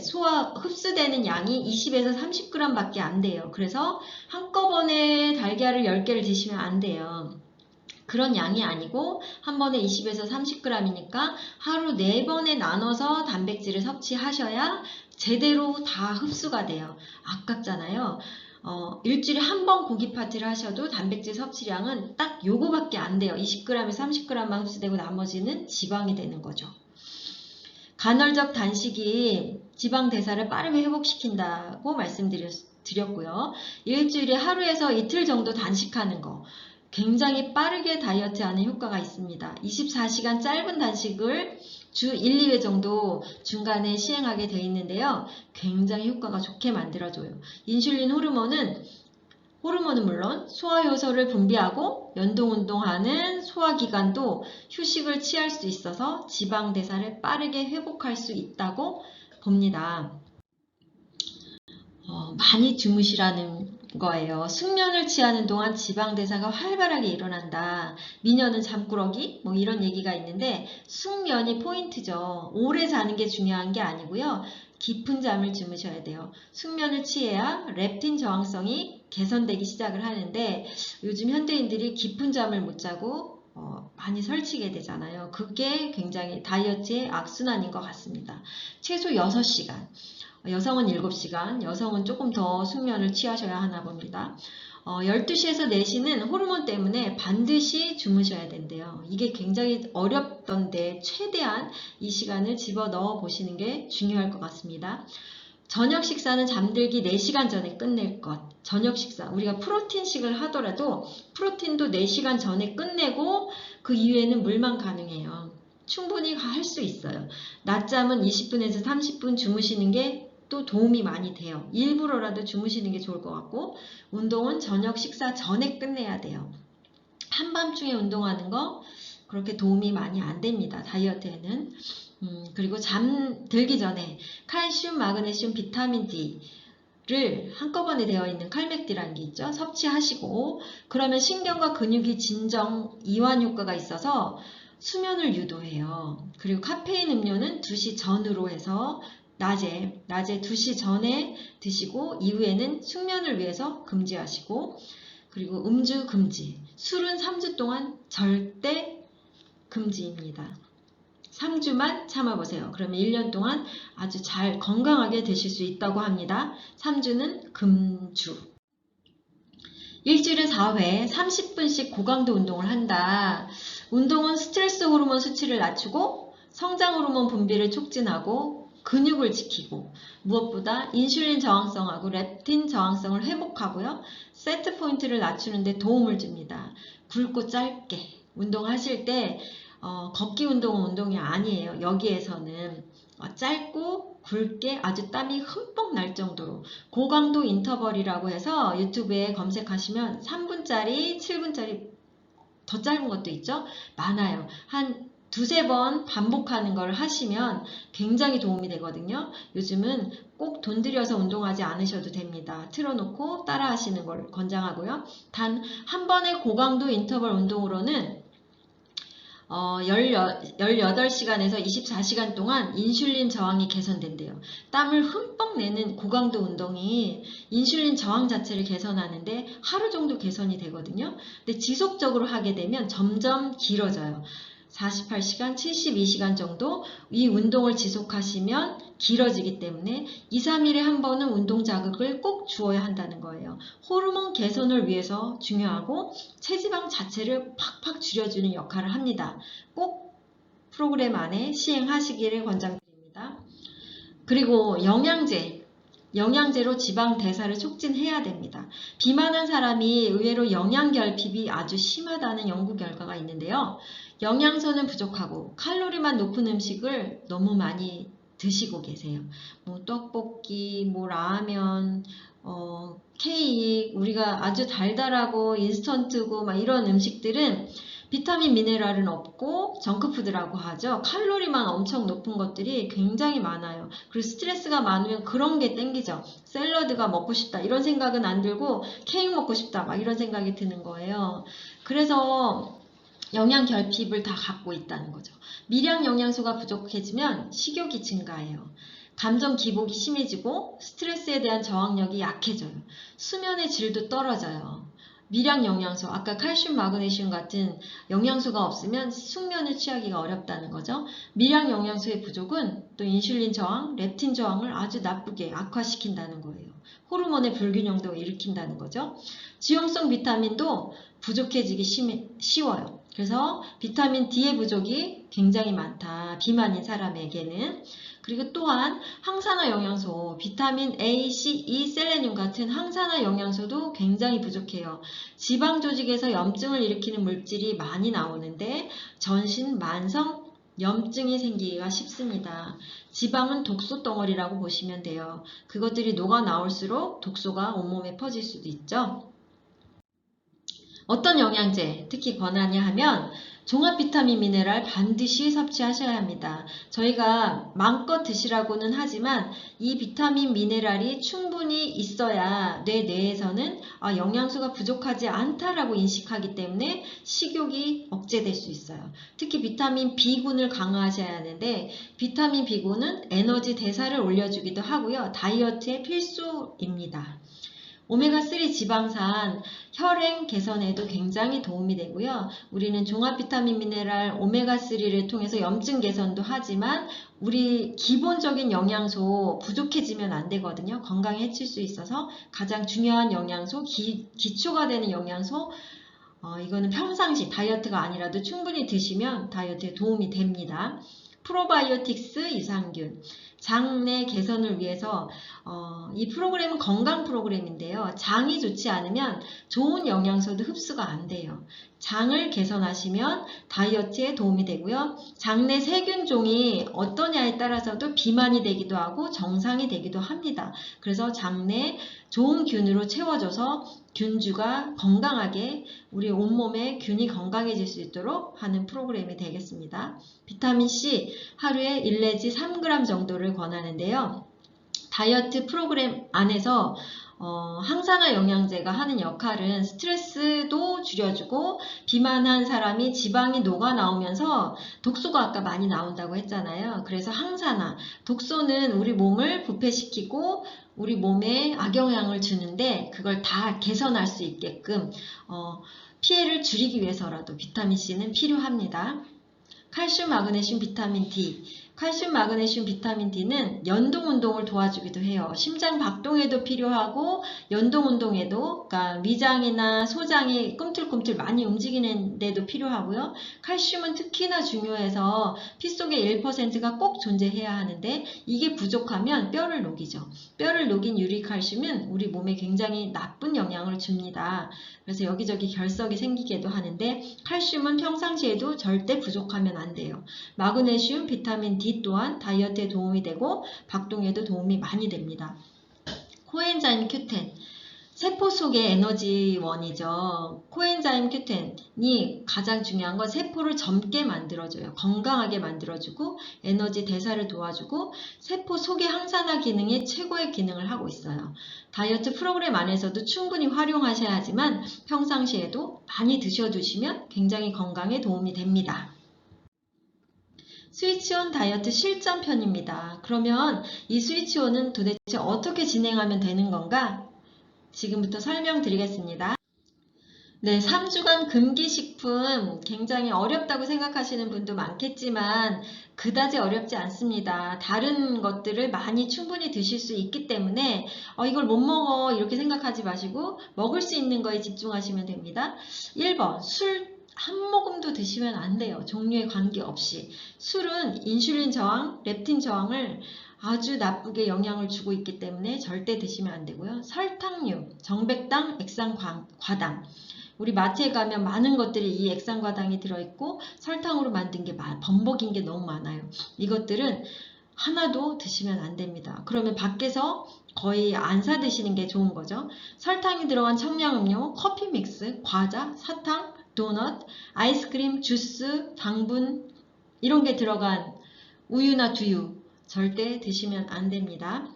흡수되는 양이 20에서 30g 밖에 안 돼요. 그래서 한꺼번에 달걀을 10개를 드시면 안 돼요. 그런 양이 아니고 한 번에 20에서 30g이니까 하루 4번에 나눠서 단백질을 섭취하셔야 제대로 다 흡수가 돼요. 아깝잖아요. 일주일에 한 번 고기 파티를 하셔도 단백질 섭취량은 딱 요거밖에 안 돼요. 20g에서 30g만 흡수되고 나머지는 지방이 되는 거죠. 간헐적 단식이 지방 대사를 빠르게 회복시킨다고 말씀드렸고요. 일주일에 하루에서 이틀 정도 단식하는 거. 굉장히 빠르게 다이어트하는 효과가 있습니다. 24시간 짧은 단식을 주 1, 2회 정도 중간에 시행하게 되어 있는데요. 굉장히 효과가 좋게 만들어줘요. 인슐린 호르몬은 물론 소화효소를 분비하고 연동운동하는 소화기관도 휴식을 취할 수 있어서 지방대사를 빠르게 회복할 수 있다고 봅니다. 많이 주무시라는 거예요. 숙면을 취하는 동안 지방대사가 활발하게 일어난다. 미녀는 잠꾸러기? 뭐 이런 얘기가 있는데 숙면이 포인트죠. 오래 자는 게 중요한 게 아니고요. 깊은 잠을 주무셔야 돼요. 숙면을 취해야 렙틴 저항성이 개선되기 시작을 하는데 요즘 현대인들이 깊은 잠을 못 자고 많이 설치게 되잖아요. 그게 굉장히 다이어트의 악순환인 것 같습니다. 최소 6시간. 여성은 7시간, 여성은 조금 더 숙면을 취하셔야 하나 봅니다. 12시에서 4시는 호르몬 때문에 반드시 주무셔야 된대요. 이게 굉장히 어렵던데 최대한 이 시간을 집어넣어 보시는 게 중요할 것 같습니다. 저녁 식사는 잠들기 4시간 전에 끝낼 것. 저녁 식사, 우리가 프로틴식을 하더라도 프로틴도 4시간 전에 끝내고 그 이후에는 물만 가능해요. 충분히 할 수 있어요. 낮잠은 20분에서 30분 주무시는 게 또 도움이 많이 돼요. 일부러라도 주무시는 게 좋을 것 같고 운동은 저녁 식사 전에 끝내야 돼요. 한밤중에 운동하는 거 그렇게 도움이 많이 안 됩니다. 다이어트에는. 그리고 잠들기 전에 칼슘, 마그네슘, 비타민 D를 한꺼번에 되어 있는 칼맥디라는 게 있죠. 섭취하시고 그러면 신경과 근육이 진정, 이완 효과가 있어서 수면을 유도해요. 그리고 카페인 음료는 2시 전으로 해서 낮에 2시 전에 드시고 이후에는 숙면을 위해서 금지하시고 그리고 음주 금지. 술은 3주 동안 절대 금지입니다. 3주만 참아보세요. 그러면 1년 동안 아주 잘 건강하게 드실 수 있다고 합니다. 3주는 금주. 일주일에 4회 30분씩 고강도 운동을 한다. 운동은 스트레스 호르몬 수치를 낮추고 성장 호르몬 분비를 촉진하고 근육을 지키고 무엇보다 인슐린 저항성하고 렙틴 저항성을 회복하고요. 세트 포인트를 낮추는 데 도움을 줍니다. 굵고 짧게 운동하실 때 걷기 운동은 운동이 아니에요. 여기에서는 짧고 굵게 아주 땀이 흠뻑 날 정도로 고강도 인터벌이라고 해서 유튜브에 검색하시면 3분짜리, 7분짜리 더 짧은 것도 있죠. 많아요. 한 두세 번 반복하는 걸 하시면 굉장히 도움이 되거든요. 요즘은 꼭 돈 들여서 운동하지 않으셔도 됩니다. 틀어놓고 따라 하시는 걸 권장하고요. 단 한 번의 고강도 인터벌 운동으로는 18시간에서 24시간 동안 인슐린 저항이 개선된대요. 땀을 흠뻑 내는 고강도 운동이 인슐린 저항 자체를 개선하는데 하루 정도 개선이 되거든요. 근데 지속적으로 하게 되면 점점 길어져요. 48시간, 72시간 정도 이 운동을 지속하시면 길어지기 때문에 2, 3일에 한 번은 운동 자극을 꼭 주어야 한다는 거예요. 호르몬 개선을 위해서 중요하고 체지방 자체를 팍팍 줄여주는 역할을 합니다. 꼭 프로그램 안에 시행하시기를 권장드립니다. 그리고 영양제로 지방 대사를 촉진해야 됩니다. 비만한 사람이 의외로 영양결핍이 아주 심하다는 연구 결과가 있는데요. 영양소는 부족하고 칼로리만 높은 음식을 너무 많이 드시고 계세요. 뭐 떡볶이, 뭐 라면, 케이크, 우리가 아주 달달하고 인스턴트고 막 이런 음식들은 비타민 미네랄은 없고 정크푸드라고 하죠. 칼로리만 엄청 높은 것들이 굉장히 많아요. 그리고 스트레스가 많으면 그런 게 땡기죠. 샐러드가 먹고 싶다 이런 생각은 안 들고 케이크 먹고 싶다 막 이런 생각이 드는 거예요. 그래서 영양 결핍을 다 갖고 있다는 거죠. 미량 영양소가 부족해지면 식욕이 증가해요. 감정 기복이 심해지고 스트레스에 대한 저항력이 약해져요. 수면의 질도 떨어져요. 미량 영양소, 아까 칼슘, 마그네슘 같은 영양소가 없으면 숙면을 취하기가 어렵다는 거죠. 미량 영양소의 부족은 또 인슐린 저항, 렙틴 저항을 아주 나쁘게 악화시킨다는 거예요. 호르몬의 불균형도 일으킨다는 거죠. 지용성 비타민도 부족해지기 쉬워요. 그래서 비타민 D의 부족이 굉장히 많다. 비만인 사람에게는. 그리고 또한 항산화 영양소, 비타민 A, C, E, 셀레늄 같은 항산화 영양소도 굉장히 부족해요. 지방 조직에서 염증을 일으키는 물질이 많이 나오는데 전신 만성 염증이 생기기가 쉽습니다. 지방은 독소 덩어리라고 보시면 돼요. 그것들이 녹아 나올수록 독소가 온몸에 퍼질 수도 있죠. 어떤 영양제 특히 권하냐 하면 종합 비타민 미네랄 반드시 섭취하셔야 합니다. 저희가 마음껏 드시라고는 하지만 이 비타민 미네랄이 충분히 있어야 뇌 내에서는 영양소가 부족하지 않다라고 인식하기 때문에 식욕이 억제될 수 있어요. 특히 비타민 B군을 강화하셔야 하는데 비타민 B군은 에너지 대사를 올려주기도 하고요. 다이어트의 필수입니다. 오메가3 지방산 혈행 개선에도 굉장히 도움이 되고요. 우리는 종합 비타민 미네랄 오메가3를 통해서 염증 개선도 하지만 우리 기본적인 영양소 부족해지면 안 되거든요. 건강에 해칠 수 있어서 가장 중요한 영양소, 기초가 되는 영양소 이거는 평상시 다이어트가 아니라도 충분히 드시면 다이어트에 도움이 됩니다. 프로바이오틱스 유산균, 장내 개선을 위해서 이 프로그램은 건강 프로그램인데요. 장이 좋지 않으면 좋은 영양소도 흡수가 안 돼요. 장을 개선하시면 다이어트에 도움이 되고요. 장내 세균종이 어떠냐에 따라서도 비만이 되기도 하고 정상이 되기도 합니다. 그래서 장내 좋은 균으로 채워줘서 균주가 건강하게 우리 온몸에 균이 건강해질 수 있도록 하는 프로그램이 되겠습니다. 비타민C 하루에 1 내지 3g 정도를 권하는데요. 다이어트 프로그램 안에서 항산화 영양제가 하는 역할은 스트레스도 줄여주고 비만한 사람이 지방이 녹아 나오면서 독소가 아까 많이 나온다고 했잖아요. 그래서 항산화, 독소는 우리 몸을 부패시키고 우리 몸에 악영향을 주는데 그걸 다 개선할 수 있게끔 피해를 줄이기 위해서라도 비타민C는 필요합니다. 칼슘, 마그네슘, 비타민 D. 칼슘, 마그네슘, 비타민 D는 연동 운동을 도와주기도 해요. 심장 박동에도 필요하고 연동 운동에도 그러니까 위장이나 소장이 꿈틀꿈틀 많이 움직이는 데도 필요하고요. 칼슘은 특히나 중요해서 피 속에 1%가 꼭 존재해야 하는데 이게 부족하면 뼈를 녹이죠. 뼈를 녹인 유리칼슘은 우리 몸에 굉장히 나쁜 영향을 줍니다. 그래서 여기저기 결석이 생기기도 하는데 칼슘은 평상시에도 절대 부족하면 안 돼요. 마그네슘, 비타민 D 또한 다이어트에 도움이 되고 박동에도 도움이 많이 됩니다. 코엔자임 Q10 세포 속의 에너지원이죠. 코엔자임 Q10이 가장 중요한 건 세포를 젊게 만들어줘요. 건강하게 만들어주고 에너지 대사를 도와주고 세포 속의 항산화 기능이 최고의 기능을 하고 있어요. 다이어트 프로그램 안에서도 충분히 활용하셔야 하지만 평상시에도 많이 드셔주시면 굉장히 건강에 도움이 됩니다. 스위치온 다이어트 실전편입니다. 그러면 이 스위치온은 도대체 어떻게 진행하면 되는 건가? 지금부터 설명드리겠습니다. 네, 3주간 금기식품 굉장히 어렵다고 생각하시는 분도 많겠지만 그다지 어렵지 않습니다. 다른 것들을 많이 충분히 드실 수 있기 때문에 이걸 못 먹어 이렇게 생각하지 마시고 먹을 수 있는 거에 집중하시면 됩니다. 1번 술 한 모금도 드시면 안 돼요. 종류에 관계없이. 술은 인슐린 저항, 렙틴 저항을 아주 나쁘게 영향을 주고 있기 때문에 절대 드시면 안 되고요. 설탕류, 정백당, 액상과당. 우리 마트에 가면 많은 것들이 이 액상과당이 들어있고 설탕으로 만든 게 범벅인 게 너무 많아요. 이것들은 하나도 드시면 안 됩니다. 그러면 밖에서 거의 안 사 드시는 게 좋은 거죠. 설탕이 들어간 청량음료, 커피 믹스, 과자, 사탕, 도넛, 아이스크림, 주스, 당분 이런 게 들어간 우유나 두유 절대 드시면 안 됩니다.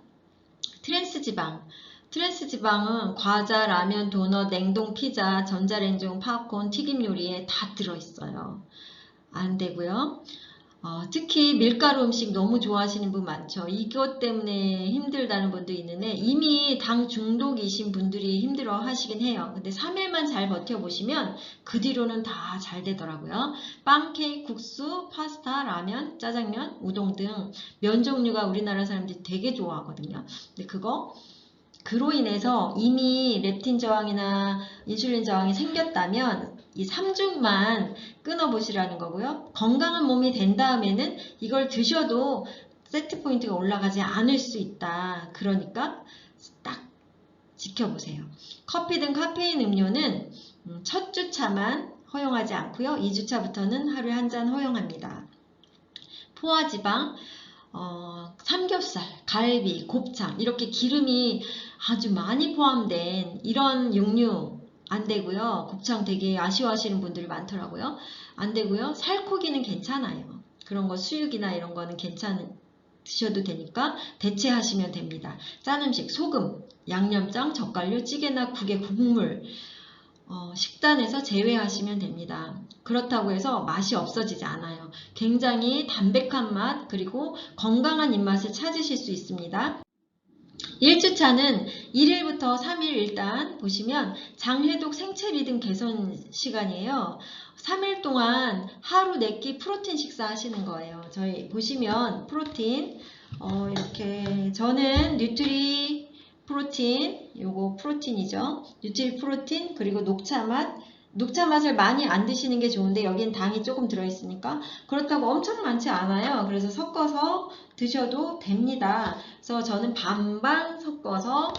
트랜스지방. 트랜스지방은 과자, 라면, 도넛, 냉동 피자, 전자레인지용 팝콘, 튀김 요리에 다 들어있어요. 안 되고요. 특히 밀가루 음식 너무 좋아하시는 분 많죠. 이것 때문에 힘들다는 분도 있는데 이미 당 중독이신 분들이 힘들어 하시긴 해요. 근데 3일만 잘 버텨보시면 그 뒤로는 다 잘 되더라고요. 빵, 케이크, 국수, 파스타, 라면, 짜장면, 우동 등 면 종류가 우리나라 사람들이 되게 좋아하거든요. 근데 그로 인해서 이미 렙틴 저항이나 인슐린 저항이 생겼다면 이 3주만 끊어보시라는 거고요. 건강한 몸이 된 다음에는 이걸 드셔도 세트 포인트가 올라가지 않을 수 있다. 그러니까 딱 지켜보세요. 커피든 카페인 음료는 첫 주차만 허용하지 않고요. 2주차부터는 하루에 한 잔 허용합니다. 포화지방, 삼겹살, 갈비, 곱창 이렇게 기름이 아주 많이 포함된 이런 육류 안 되고요. 곱창 되게 아쉬워하시는 분들이 많더라고요. 안 되고요. 살코기는 괜찮아요. 그런 거 수육이나 이런 거는 드셔도 되니까 대체하시면 됩니다. 짠 음식, 소금, 양념장, 젓갈류, 찌개나 국의 국물 식단에서 제외하시면 됩니다. 그렇다고 해서 맛이 없어지지 않아요. 굉장히 담백한 맛 그리고 건강한 입맛을 찾으실 수 있습니다. 1주차는 1일부터 3일 일단 보시면 장해독 생체 리듬 개선 시간이에요. 3일 동안 하루 4끼 프로틴 식사 하시는 거예요. 저희 보시면 프로틴 이렇게 저는 뉴트리 프로틴, 요거 프로틴이죠. 뉴트리 프로틴 그리고 녹차 맛을 많이 안 드시는 게 좋은데 여기는 당이 조금 들어있으니까 그렇다고 엄청 많지 않아요. 그래서 섞어서 드셔도 됩니다. 그래서 저는 반반 섞어서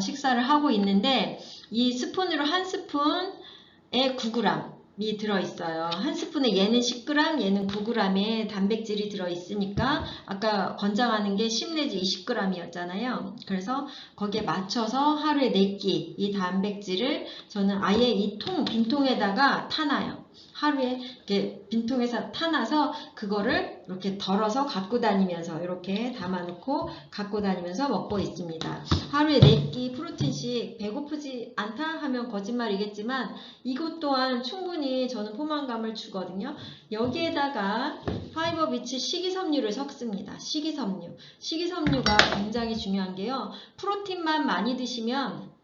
식사를 하고 있는데 이 스푼으로 한 스푼에 9g이 들어있어요. 한 스푼에 얘는 10g, 얘는 9g의 단백질이 들어있으니까 아까 권장하는 게 10 내지 20g이었잖아요. 그래서 거기에 맞춰서 하루에 4끼 이 단백질을 저는 아예 이 빈통에다가 타놔요. 하루에 이렇게 빈통에서 타놔서 그거를 이렇게 덜어서 갖고 다니면서 이렇게 담아놓고 갖고 다니면서 먹고 있습니다. 하루에 4끼 프로틴씩 배고프지 않다 하면 거짓말이겠지만 이것 또한 충분히 저는 포만감을 주거든요. 여기에다가 파이버 비치 식이섬유를 섞습니다. 식이섬유가 굉장히 중요한 게요. 프로틴만 많이 드시면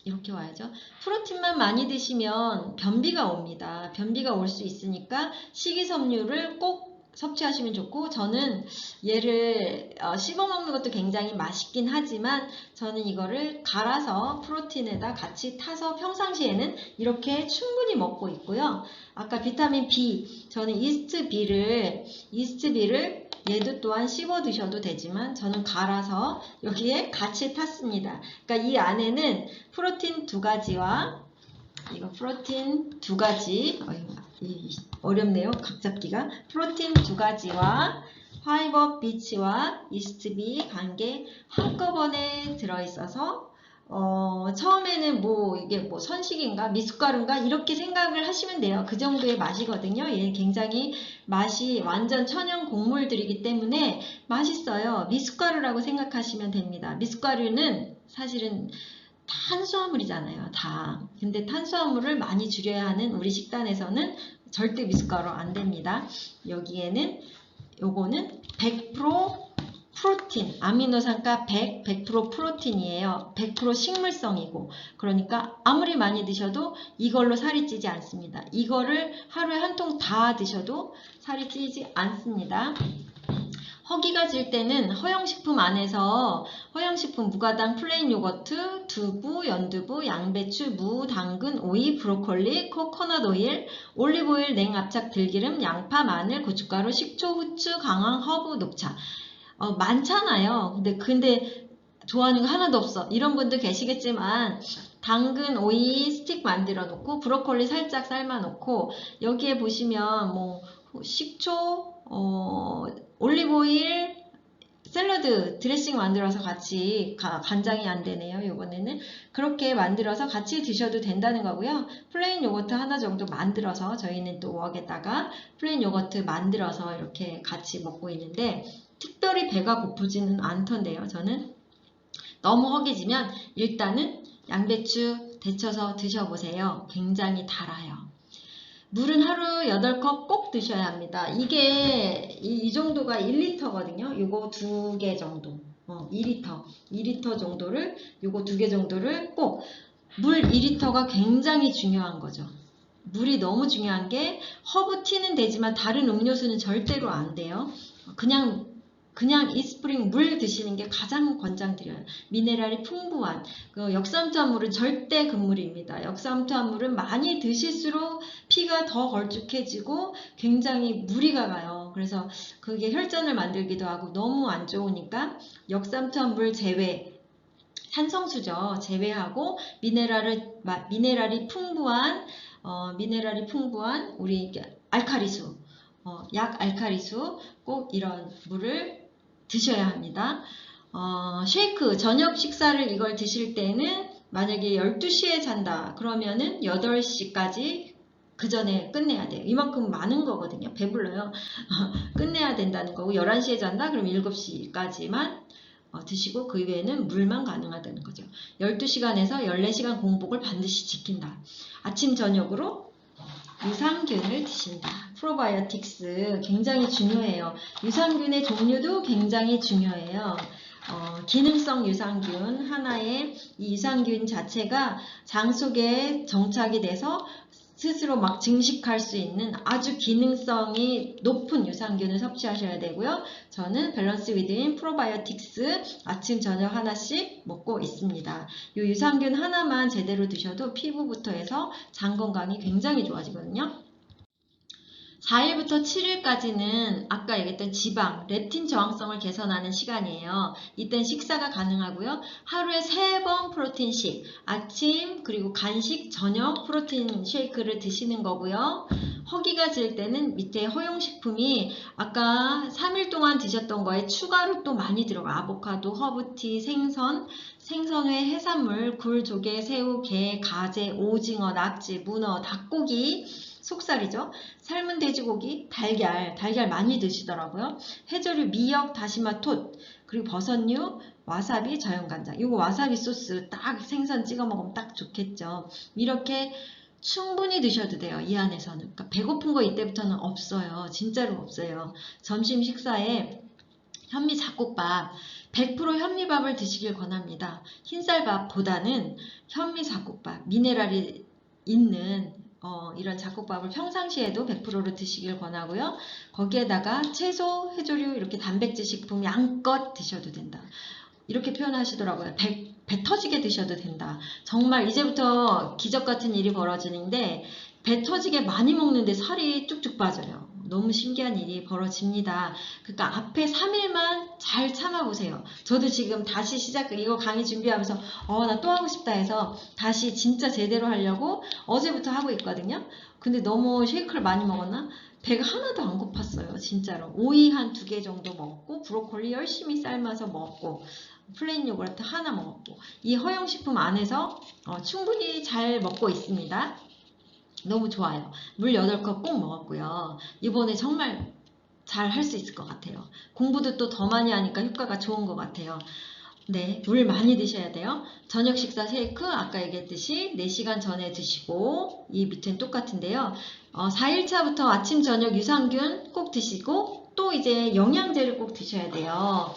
이렇게 와야죠. 프로틴만 많이 드시면 변비가 옵니다. 변비가 올 수 있으니까 식이섬유를 꼭 섭취하시면 좋고 저는 얘를 씹어 먹는 것도 굉장히 맛있긴 하지만 저는 이거를 갈아서 프로틴에다 같이 타서 평상시에는 이렇게 충분히 먹고 있고요. 아까 비타민 B, 저는 이스트 B를 얘도 또한 씹어 드셔도 되지만 저는 갈아서 여기에 같이 탔습니다. 그러니까 이 안에는 프로틴 2가지와 이거 프로틴 2가지 어렵네요. 각 잡기가 프로틴 2가지와 파이버 비치와 이스트비 관계 한꺼번에 들어있어서 처음에는 이게 선식인가 미숫가루인가 이렇게 생각을 하시면 돼요. 그 정도의 맛이거든요. 얘 굉장히 맛이 완전 천연 곡물들이기 때문에 맛있어요. 미숫가루라고 생각하시면 됩니다. 미숫가루는 사실은 탄수화물이잖아요. 다. 근데 탄수화물을 많이 줄여야 하는 우리 식단에서는 절대 미숫가루 안 됩니다. 여기에는 요거는 100% 프로틴, 아미노산가 100% 프로틴이에요. 100% 식물성이고 그러니까 아무리 많이 드셔도 이걸로 살이 찌지 않습니다. 이거를 하루에 한 통 다 드셔도 살이 찌지 않습니다. 허기가 질 때는 허용식품 안에서 허용식품 무가당 플레인 요거트, 두부, 연두부, 양배추, 무, 당근, 오이, 브로콜리, 코코넛 오일, 올리브오일, 냉압착, 들기름, 양파, 마늘, 고춧가루, 식초, 후추, 강황, 허브, 녹차 많잖아요. 근데 좋아하는 거 하나도 없어. 이런 분들 계시겠지만 당근, 오이 스틱 만들어 놓고 브로콜리 살짝 삶아 놓고 여기에 보시면 식초, 올리브오일, 샐러드 드레싱 만들어서 같이 간장이 안 되네요. 이번에는 그렇게 만들어서 같이 드셔도 된다는 거고요. 플레인 요거트 하나 정도 만들어서 저희는 또 웍에다가 플레인 요거트 만들어서 이렇게 같이 먹고 있는데 특별히 배가 고프지는 않던데요. 저는 너무 허기지면 일단은 양배추 데쳐서 드셔보세요. 굉장히 달아요. 물은 하루 8컵 꼭 드셔야 합니다. 이게 이 정도가 1리터거든요. 요거 2개 정도. 2리터 정도를 요거 2개 정도를 꼭 물 2리터가 굉장히 중요한 거죠. 물이 너무 중요한 게 허브티는 되지만 다른 음료수는 절대로 안 돼요. 그냥 이스프링 물 드시는 게 가장 권장드려요. 미네랄이 풍부한 역삼투압물은 절대 금물입니다. 역삼투압물은 많이 드실수록 피가 더 걸쭉해지고 굉장히 무리가 가요. 그래서 그게 혈전을 만들기도 하고 너무 안 좋으니까 역삼투압물 제외, 산성수죠. 제외하고 미네랄이 풍부한 우리 알카리수, 약 알카리수 꼭 이런 물을 드셔야 합니다. 쉐이크, 저녁 식사를 이걸 드실 때는 만약에 12시에 잔다 그러면은 8시까지 그 전에 끝내야 돼요. 이만큼 많은 거거든요. 배불러요. 끝내야 된다는 거고 11시에 잔다 그럼 7시까지만 드시고 그 이외에는 물만 가능하다는 거죠. 12시간에서 14시간 공복을 반드시 지킨다. 아침 저녁으로 유산균을 드신다. 프로바이오틱스 굉장히 중요해요. 유산균의 종류도 굉장히 중요해요. 기능성 유산균 하나의 이 유산균 자체가 장 속에 정착이 돼서 스스로 막 증식할 수 있는 아주 기능성이 높은 유산균을 섭취하셔야 되고요. 저는 밸런스 위드인 프로바이오틱스 아침 저녁 하나씩 먹고 있습니다. 이 유산균 하나만 제대로 드셔도 피부부터 해서 장 건강이 굉장히 좋아지거든요. 4일부터 7일까지는 아까 얘기했던 지방, 렙틴 저항성을 개선하는 시간이에요. 이땐 식사가 가능하고요. 하루에 3번 프로틴식, 아침 그리고 간식, 저녁 프로틴 쉐이크를 드시는 거고요. 허기가 질 때는 밑에 허용식품이 아까 3일 동안 드셨던 거에 추가로 또 많이 들어가. 아보카도, 허브티, 생선회, 해산물, 굴, 조개, 새우, 게, 가재, 오징어, 낙지, 문어, 닭고기, 속살이죠. 삶은 돼지고기, 달걀 많이 드시더라고요. 해조류, 미역, 다시마, 톳, 그리고 버섯류, 와사비, 자연간장. 이거 와사비 소스 딱 생선 찍어 먹으면 딱 좋겠죠. 이렇게 충분히 드셔도 돼요. 이 안에서는. 그러니까 배고픈 거 이때부터는 없어요. 진짜로 없어요. 점심 식사에 현미 잡곡밥, 100% 현미밥을 드시길 권합니다. 흰쌀밥보다는 현미 잡곡밥, 미네랄이 있는 이런 잡곡밥을 평상시에도 100%로 드시길 권하고요. 거기에다가 채소, 해조류, 이렇게 단백질 식품 양껏 드셔도 된다. 이렇게 표현하시더라고요. 배 터지게 드셔도 된다. 정말 이제부터 기적 같은 일이 벌어지는데 배 터지게 많이 먹는데 살이 쭉쭉 빠져요. 너무 신기한 일이 벌어집니다. 그러니까 앞에 3일만 잘 참아보세요. 저도 지금 다시 이거 강의 준비하면서 나 또 하고 싶다 해서 다시 진짜 제대로 하려고 어제부터 하고 있거든요. 근데 너무 쉐이크를 많이 먹었나? 배가 하나도 안 고팠어요. 진짜로. 오이 한 2개 정도 먹고 브로콜리 열심히 삶아서 먹고 플레인 요구르트 하나 먹었고 이 허용식품 안에서 충분히 잘 먹고 있습니다. 너무 좋아요. 물 8컵 꼭 먹었고요. 이번에 정말 잘 할 수 있을 것 같아요. 공부도 또 더 많이 하니까 효과가 좋은 것 같아요. 네, 물 많이 드셔야 돼요. 저녁 식사 쉐이크 아까 얘기했듯이 4시간 전에 드시고 이 밑에는 똑같은데요. 4일차부터 아침 저녁 유산균 꼭 드시고 또 이제 영양제를 꼭 드셔야 돼요.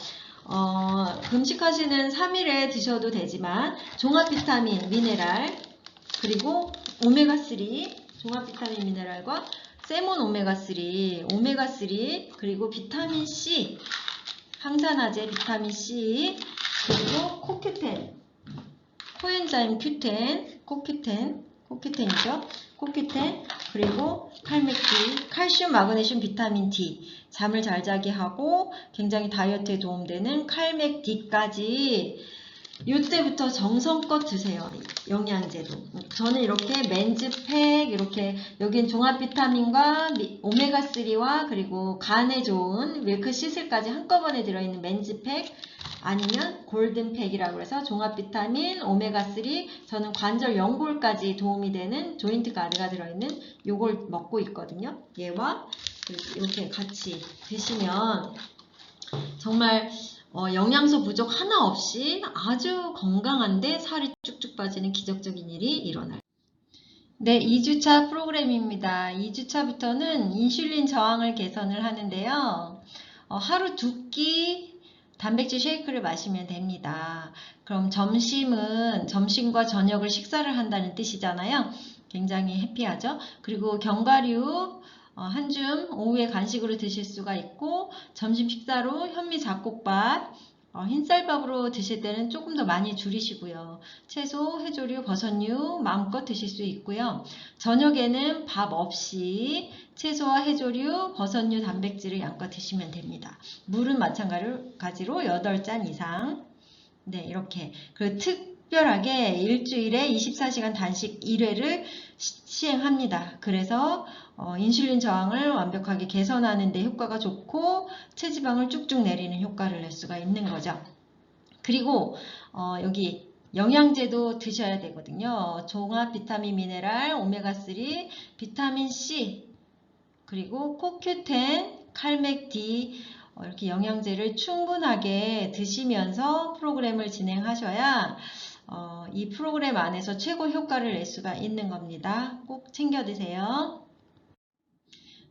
금식하시는 3일에 드셔도 되지만 종합 비타민, 미네랄 그리고 오메가3 종합 비타민 미네랄과 세몬 오메가3 그리고 비타민C 항산화제 비타민C 그리고 코큐텐 코엔자임 큐텐 코큐텐이죠. 코큐텐 그리고 칼맥D 칼슘 마그네슘 비타민 D 잠을 잘 자게 하고 굉장히 다이어트에 도움되는 칼맥D까지 이때부터 정성껏 드세요. 영양제도. 저는 이렇게 맨즈팩 이렇게 여긴 종합 비타민과 오메가3와 그리고 간에 좋은 밀크시슬까지 한꺼번에 들어있는 맨즈팩 아니면 골든팩이라고 해서 종합 비타민, 오메가3 저는 관절 연골까지 도움이 되는 조인트 가드가 들어있는 요걸 먹고 있거든요. 얘와 이렇게 같이 드시면 정말 영양소 부족 하나 없이 아주 건강한데 살이 쭉쭉 빠지는 기적적인 일이 일어날. 네, 2주차 프로그램입니다. 2주차부터는 인슐린 저항을 개선을 하는데요. 하루 2끼 단백질 쉐이크를 마시면 됩니다. 그럼 점심과 저녁을 식사를 한다는 뜻이잖아요. 굉장히 해피하죠. 그리고 견과류 한 줌 오후에 간식으로 드실 수가 있고 점심 식사로 현미 잡곡밥 흰쌀밥으로 드실 때는 조금 더 많이 줄이시고요. 채소, 해조류, 버섯류 마음껏 드실 수 있고요. 저녁에는 밥 없이 채소와 해조류, 버섯류 단백질을 양껏 드시면 됩니다. 물은 마찬가지로 8잔 이상. 네, 이렇게. 그리고 특별하게 일주일에 24시간 단식 1회를 시행합니다. 그래서 인슐린 저항을 완벽하게 개선하는 데 효과가 좋고 체지방을 쭉쭉 내리는 효과를 낼 수가 있는 거죠. 그리고 여기 영양제도 드셔야 되거든요. 종합 비타민 미네랄, 오메가3, 비타민C, 그리고 코큐텐, 칼맥D 이렇게 영양제를 충분하게 드시면서 프로그램을 진행하셔야 이 프로그램 안에서 최고 효과를 낼 수가 있는 겁니다. 꼭 챙겨 드세요.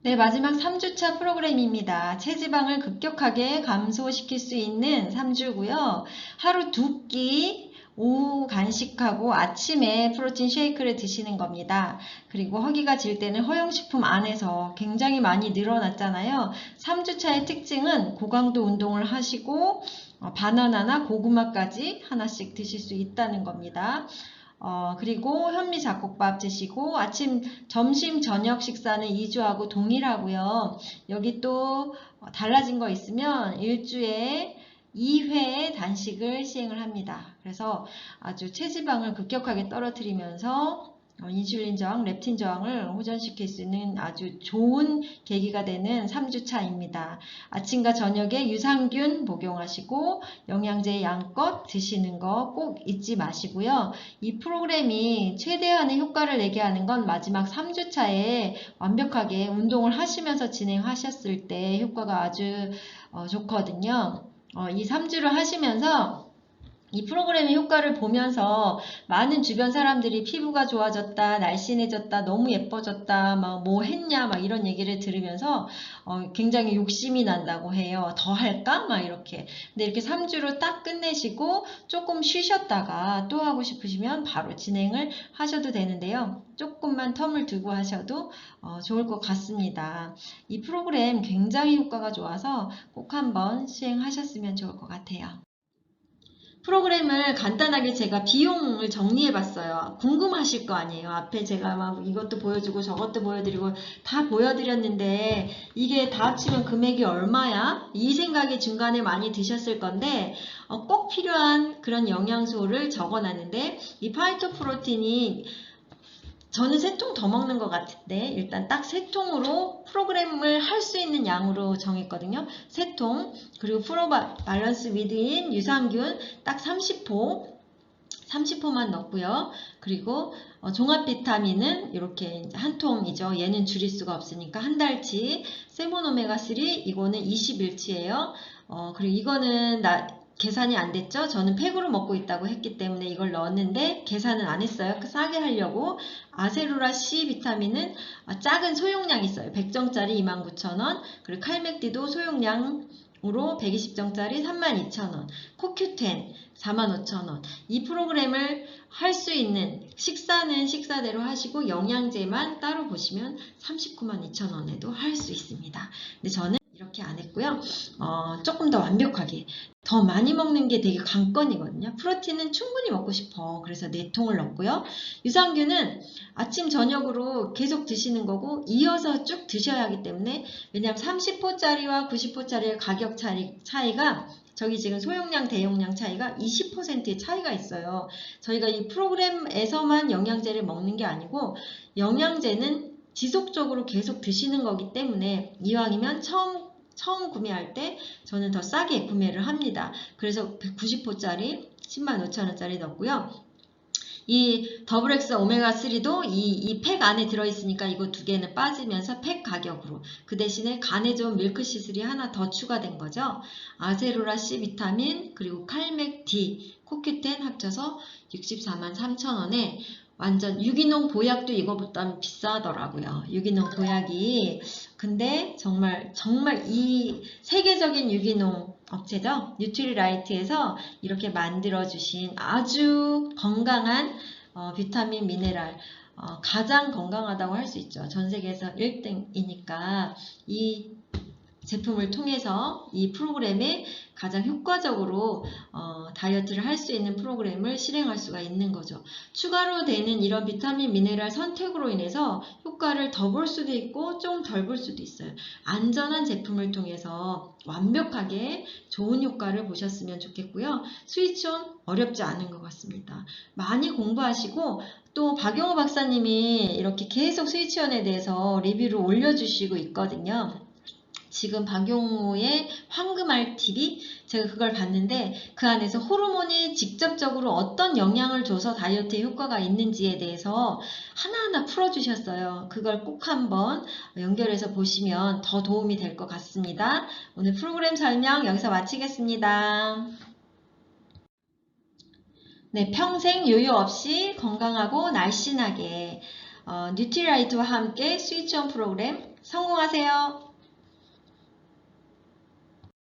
네, 마지막 3주차 프로그램입니다. 체지방을 급격하게 감소시킬 수 있는 3주고요. 하루 2끼 오후 간식하고 아침에 프로틴 쉐이크를 드시는 겁니다. 그리고 허기가 질 때는 허용식품 안에서 굉장히 많이 늘어났잖아요. 3주차의 특징은 고강도 운동을 하시고 바나나나 고구마까지 하나씩 드실 수 있다는 겁니다. 그리고 현미 잡곡밥 드시고 아침, 점심, 저녁 식사는 2주하고 동일하고요. 여기 또 달라진 거 있으면 일주에 2회 단식을 시행을 합니다. 그래서 아주 체지방을 급격하게 떨어뜨리면서 인슐린 저항, 렙틴 저항을 호전시킬 수 있는 아주 좋은 계기가 되는 3주차입니다. 아침과 저녁에 유산균 복용하시고 영양제 양껏 드시는 거 꼭 잊지 마시고요. 이 프로그램이 최대한의 효과를 내게 하는 건 마지막 3주차에 완벽하게 운동을 하시면서 진행하셨을 때 효과가 아주 좋거든요. 이 3주를 하시면서 이 프로그램의 효과를 보면서 많은 주변 사람들이 피부가 좋아졌다, 날씬해졌다, 너무 예뻐졌다, 막 뭐 했냐, 막 이런 얘기를 들으면서 굉장히 욕심이 난다고 해요. 더 할까? 막 이렇게. 근데 이렇게 3주로 딱 끝내시고 조금 쉬셨다가 또 하고 싶으시면 바로 진행을 하셔도 되는데요. 조금만 텀을 두고 하셔도 좋을 것 같습니다. 이 프로그램 굉장히 효과가 좋아서 꼭 한번 시행하셨으면 좋을 것 같아요. 프로그램을 간단하게 제가 비용을 정리해 봤어요. 궁금하실 거 아니에요. 앞에 제가 막 이것도 보여주고 저것도 보여드리고 다 보여드렸는데 이게 다 합치면 금액이 얼마야? 이 생각이 중간에 많이 드셨을 건데 꼭 필요한 그런 영양소를 적어놨는데 이 파이토프로틴이 저는 3통 더 먹는 것 같은데 일단 딱 3통으로 프로그램을 할 수 있는 양으로 정했거든요. 3통 그리고 프로밸런스 위드인 유산균 딱 30포만 넣고요. 그리고 종합 비타민은 이렇게 한 통이죠. 얘는 줄일 수가 없으니까 한 달치. 세몬 오메가3 이거는 20일치예요. 그리고 이거는 계산이 안 됐죠? 저는 팩으로 먹고 있다고 했기 때문에 이걸 넣었는데 계산은 안 했어요. 싸게 하려고. 아세로라 C 비타민은 작은 소용량이 있어요. 100정짜리 29,000원. 그리고 칼맥디도 소용량으로 120정짜리 32,000원. 코큐텐 45,000원. 이 프로그램을 할 수 있는 식사는 식사대로 하시고 영양제만 따로 보시면 392,200원에도 할 수 있습니다. 근데 저는 이렇게 안 했고요. 조금 더 완벽하게 더 많이 먹는 게 되게 관건이거든요. 프로틴은 충분히 먹고 싶어. 그래서 4통을 넣었고요. 유산균은 아침 저녁으로 계속 드시는 거고 이어서 쭉 드셔야 하기 때문에 왜냐하면 30포짜리와 90포짜리의 가격 차이가 저기 지금 소용량 대용량 차이가 20%의 차이가 있어요. 저희가 이 프로그램에서만 영양제를 먹는 게 아니고 영양제는 지속적으로 계속 드시는 거기 때문에 이왕이면 처음 구매할 때 저는 더 싸게 구매를 합니다. 그래서 190호짜리 105,000원짜리 넣었고요. 이 더블엑스 오메가3도 이 팩 안에 들어있으니까 이거 2개는 빠지면서 팩 가격으로 그 대신에 간에 좋은 밀크시슬이 하나 더 추가된 거죠. 아세로라 C 비타민 그리고 칼맥 D, 코큐텐 합쳐서 643,000원에 완전 유기농 보약도 이거보다 비싸더라고요. 유기농 보약이. 근데 정말 이 세계적인 유기농 업체죠. 뉴트리라이트에서 이렇게 만들어주신 아주 건강한 비타민 미네랄 가장 건강하다고 할 수 있죠. 전 세계에서 1등이니까 이 제품을 통해서 이 프로그램에 가장 효과적으로 다이어트를 할 수 있는 프로그램을 실행할 수가 있는 거죠. 추가로 되는 이런 비타민, 미네랄 선택으로 인해서 효과를 더 볼 수도 있고 좀 덜 볼 수도 있어요. 안전한 제품을 통해서 완벽하게 좋은 효과를 보셨으면 좋겠고요. 스위치온 어렵지 않은 것 같습니다. 많이 공부하시고 또 박용호 박사님이 이렇게 계속 스위치온에 대해서 리뷰를 올려주시고 있거든요. 지금 박용호의 황금알 TV 제가 그걸 봤는데 그 안에서 호르몬이 직접적으로 어떤 영향을 줘서 다이어트에 효과가 있는지에 대해서 하나하나 풀어주셨어요. 그걸 꼭 한번 연결해서 보시면 더 도움이 될 것 같습니다. 오늘 프로그램 설명 여기서 마치겠습니다. 네, 평생 요요 없이 건강하고 날씬하게 뉴트리라이트와 함께 스위치온 프로그램 성공하세요.